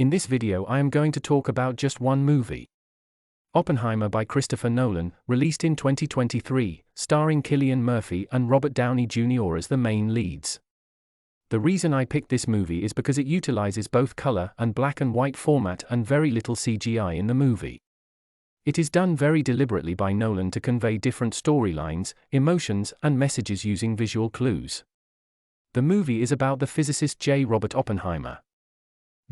In this video I am going to talk about just one movie. Oppenheimer by Christopher Nolan, released in 2023, starring Cillian Murphy and Robert Downey Jr. as the main leads. The reason I picked this movie is because it utilizes both color and black and white format and very little CGI in the movie. It is done very deliberately by Nolan to convey different storylines, emotions, and messages using visual clues. The movie is about the physicist J. Robert Oppenheimer.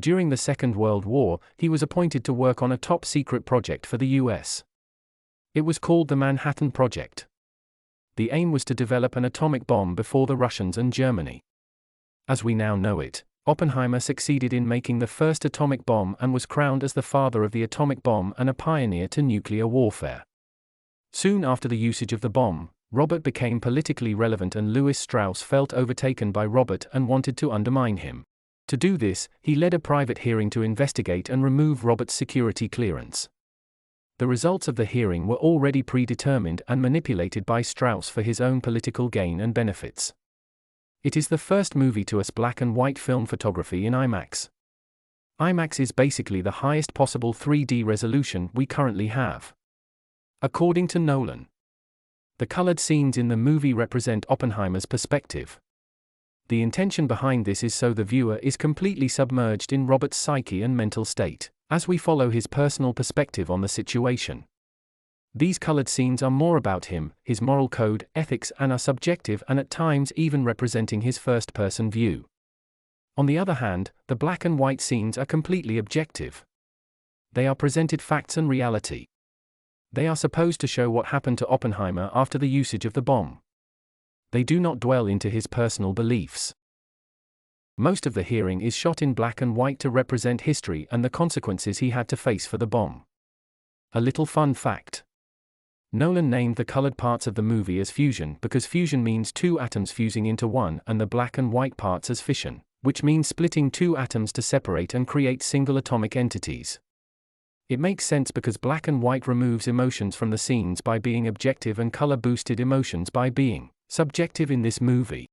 During the Second World War, he was appointed to work on a top-secret project for the US. It was called the Manhattan Project. The aim was to develop an atomic bomb before the Russians and Germany. As we now know it, Oppenheimer succeeded in making the first atomic bomb and was crowned as the father of the atomic bomb and a pioneer to nuclear warfare. Soon after the usage of the bomb, Robert became politically relevant and Lewis Strauss felt overtaken by Robert and wanted to undermine him. To do this, he led a private hearing to investigate and remove Robert's security clearance. The results of the hearing were already predetermined and manipulated by Strauss for his own political gain and benefits. It is the first movie to use black and white film photography in IMAX. IMAX is basically the highest possible 3D resolution we currently have. According to Nolan, the colored scenes in the movie represent Oppenheimer's perspective. The intention behind this is so the viewer is completely submerged in Robert's psyche and mental state, as we follow his personal perspective on the situation. These colored scenes are more about him, his moral code, ethics, and are subjective and at times even representing his first-person view. On the other hand, the black and white scenes are completely objective. They are presented facts and reality. They are supposed to show what happened to Oppenheimer after the usage of the bomb. They do not dwell into his personal beliefs. Most of the hearing is shot in black and white to represent history and the consequences he had to face for the bomb. A little fun fact. Nolan named the colored parts of the movie as fusion because fusion means two atoms fusing into one, and the black and white parts as fission, which means splitting two atoms to separate and create single atomic entities. It makes sense because black and white removes emotions from the scenes by being objective and color boosted emotions by being subjective in this movie.